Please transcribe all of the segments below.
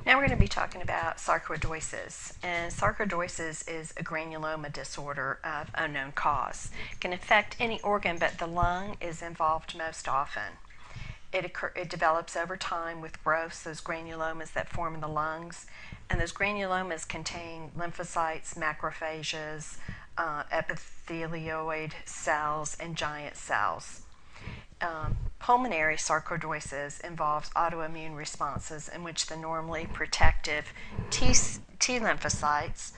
Now we're going to be talking about sarcoidosis. And sarcoidosis is a granuloma disorder of unknown cause. It can affect any organ, but the lung is involved most often. It develops over time with growths, those granulomas that form in the lungs. And those granulomas contain lymphocytes, macrophages, epithelioid cells, and giant cells. Pulmonary sarcoidosis involves autoimmune responses in which the normally protective T lymphocytes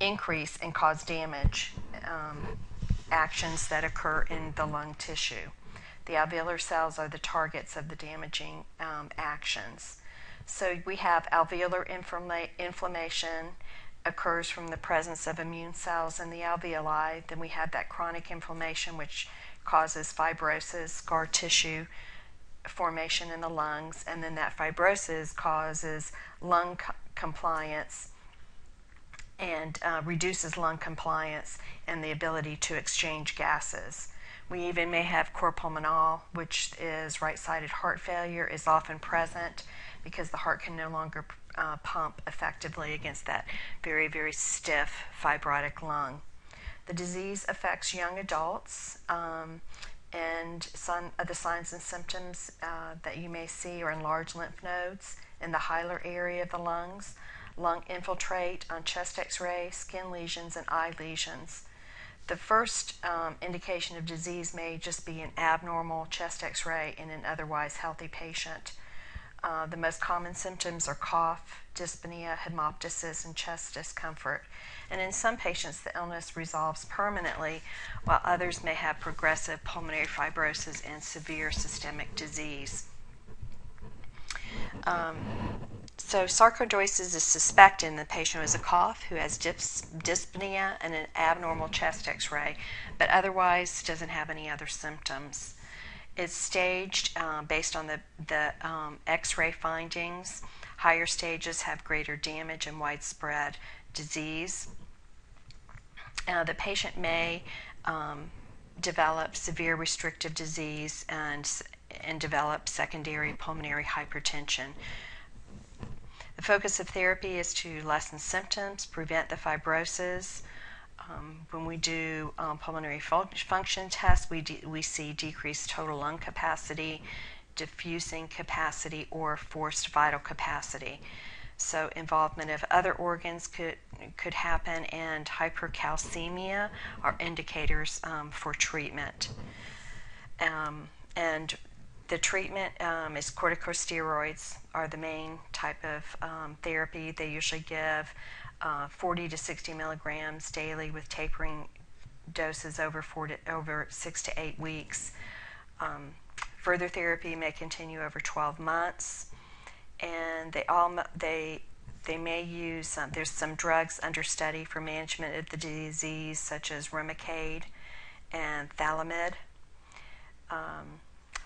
increase and cause damage, actions that occur in the lung tissue. The alveolar cells are the targets of the damaging actions. So we have alveolar inflammation occurs from the presence of immune cells in the alveoli. Then we have that chronic inflammation which causes fibrosis, scar tissue formation in the lungs, and then that fibrosis causes lung compliance and reduces lung compliance and the ability to exchange gases. We even may have cor pulmonale, which is right-sided heart failure, is often present because the heart can no longer pump effectively against that very, very stiff fibrotic lung. The disease affects young adults, and some of the signs and symptoms that you may see are enlarged lymph nodes in the hilar area of the lungs, lung infiltrate on chest x-ray, skin lesions, and eye lesions. The first indication of disease may just be an abnormal chest x-ray in an otherwise healthy patient. The most common symptoms are cough, dyspnea, hemoptysis, and chest discomfort. And in some patients, the illness resolves permanently, while others may have progressive pulmonary fibrosis and severe systemic disease. So sarcoidosis is suspected in the patient who has a cough, who has dyspnea, and an abnormal chest x-ray, but otherwise doesn't have any other symptoms. It's staged based on the x-ray findings. Higher stages have greater damage and widespread disease. The patient may develop severe restrictive disease and develop secondary pulmonary hypertension. The focus of therapy is to lessen symptoms, prevent the fibrosis. When we do pulmonary function tests, we see decreased total lung capacity, diffusing capacity, or forced vital capacity. So involvement of other organs could happen, and hypercalcemia are indicators for treatment. And the treatment is corticosteroids are the main type of therapy. They usually give 40 to 60 milligrams daily with tapering doses over 6 to 8 weeks. Further therapy may continue over 12 months, and they may use there's some drugs under study for management of the disease, such as Remicade and Thalamid.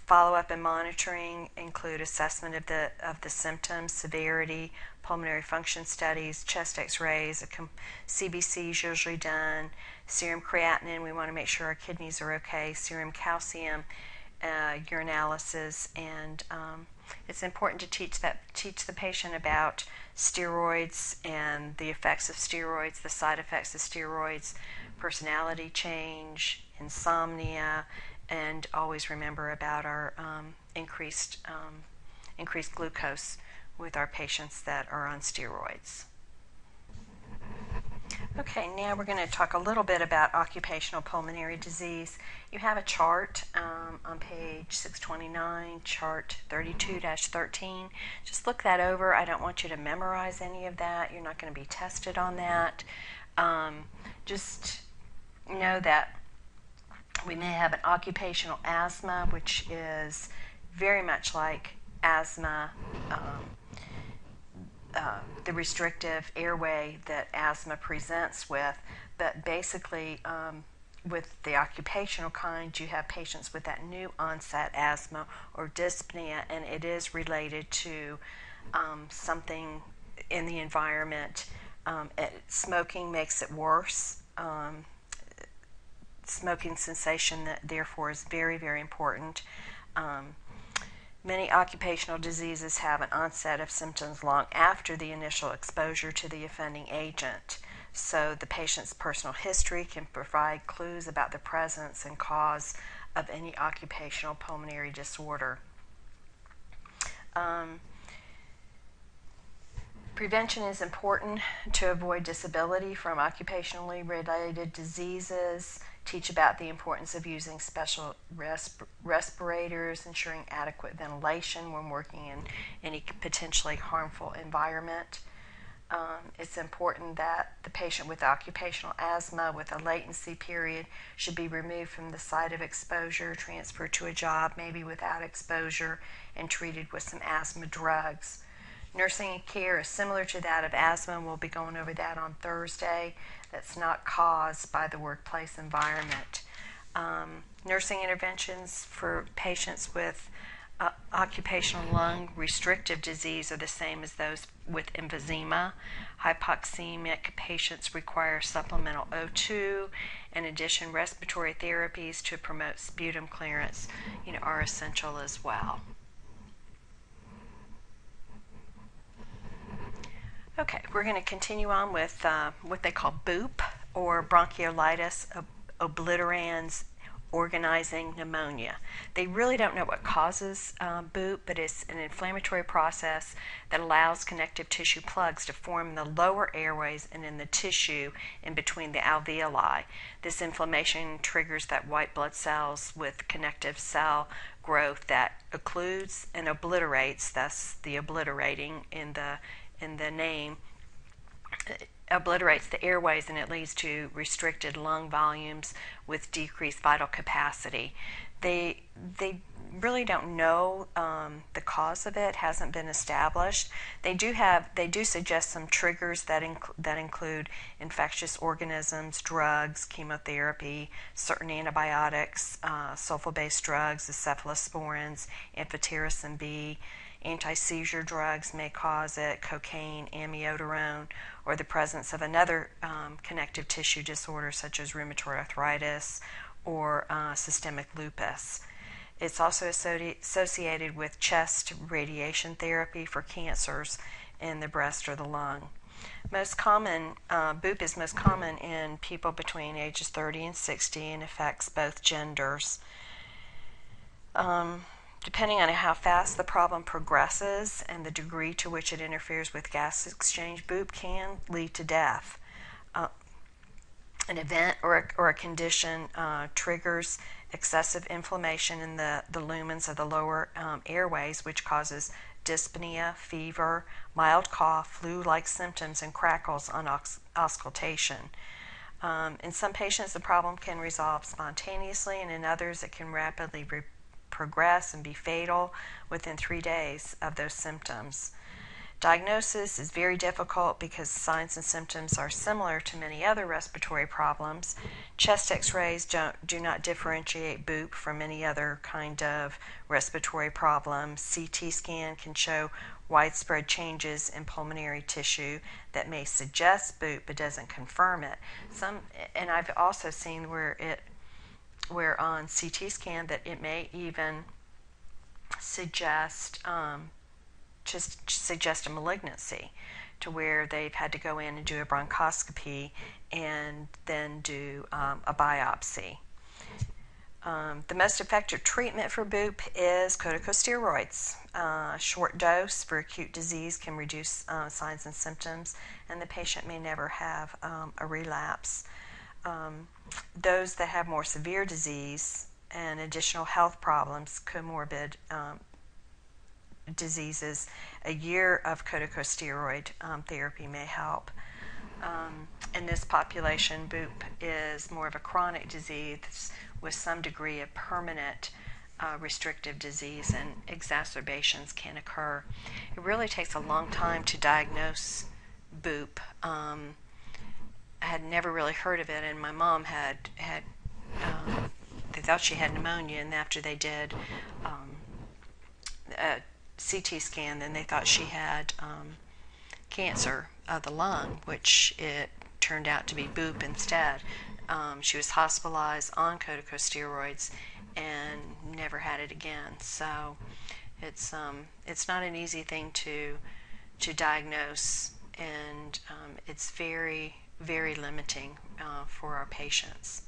Follow-up and monitoring include assessment of the symptoms, severity, pulmonary function studies, chest x-rays, CBC is usually done, serum creatinine, we want to make sure our kidneys are okay, serum calcium, urinalysis, and it's important to teach the patient about steroids and the effects of steroids, the side effects of steroids, personality change, insomnia, and always remember about our increased glucose with our patients that are on steroids. Okay, now we're going to talk a little bit about occupational pulmonary disease. You have a chart on page 629, chart 32-13. Just look that over. I don't want you to memorize any of that. You're not going to be tested on that. Just know that we may have an occupational asthma, which is very much like asthma, the restrictive airway that asthma presents with, but basically with the occupational kind, you have patients with that new onset asthma or dyspnea, and it is related to something in the environment. Smoking makes it worse. Smoking cessation, therefore, is very, very important. Many occupational diseases have an onset of symptoms long after the initial exposure to the offending agent. So the patient's personal history can provide clues about the presence and cause of any occupational pulmonary disorder. Prevention is important to avoid disability from occupationally related diseases. Teach about the importance of using special respirators, ensuring adequate ventilation when working in any potentially harmful environment. It's important that the patient with occupational asthma with a latency period should be removed from the site of exposure, transferred to a job, maybe without exposure, and treated with some asthma drugs. Nursing care is similar to that of asthma, and we'll be going over that on Thursday. That's not caused by the workplace environment. Nursing interventions for patients with occupational lung restrictive disease are the same as those with emphysema. Hypoxemic patients require supplemental O2. In addition, respiratory therapies to promote sputum clearance, are essential as well. Okay, we're going to continue on with what they call BOOP, or bronchiolitis obliterans organizing pneumonia. They really don't know what causes BOOP, but it's an inflammatory process that allows connective tissue plugs to form in the lower airways and in the tissue in between the alveoli. This inflammation triggers that white blood cells with connective cell growth that occludes and obliterates, thus the obliterating in the name, obliterates the airways, and it leads to restricted lung volumes with decreased vital capacity. They really don't know the cause of it, hasn't been established. They do suggest some triggers that include infectious organisms, drugs, chemotherapy, certain antibiotics, sulfur-based drugs, the cephalosporins, amphotericin B. Anti-seizure drugs may cause it, cocaine, amiodarone, or the presence of another connective tissue disorder such as rheumatoid arthritis or systemic lupus. It's also associated with chest radiation therapy for cancers in the breast or the lung. Most common, BOOP is most common in people between ages 30 and 60 and affects both genders. Depending on how fast the problem progresses and the degree to which it interferes with gas exchange, BOOP can lead to death. An event or a condition triggers excessive inflammation in the lumens of the lower airways, which causes dyspnea, fever, mild cough, flu-like symptoms, and crackles on auscultation. In some patients, the problem can resolve spontaneously, and in others, it can rapidly progress and be fatal within 3 days of those symptoms. Diagnosis is very difficult because signs and symptoms are similar to many other respiratory problems. Chest x-rays do not differentiate BOOP from any other kind of respiratory problem. CT scan can show widespread changes in pulmonary tissue that may suggest BOOP but doesn't confirm it. And I've also seen where on CT scan that it may even suggest a malignancy, to where they've had to go in and do a bronchoscopy and then do a biopsy. The most effective treatment for BOOP is corticosteroids. A short dose for acute disease can reduce signs and symptoms, and the patient may never have a relapse. Those that have more severe disease and additional health problems, comorbid diseases, a year of corticosteroid therapy may help. In this population, BOOP is more of a chronic disease with some degree of permanent restrictive disease, and exacerbations can occur. It really takes a long time to diagnose BOOP. I had never really heard of it, and my mom had they thought she had pneumonia, and after they did a CT scan, then they thought she had cancer of the lung, which it turned out to be BOOP instead. She was hospitalized on corticosteroids and never had it again. So It's not an easy thing to diagnose, and it's very, very limiting for our patients.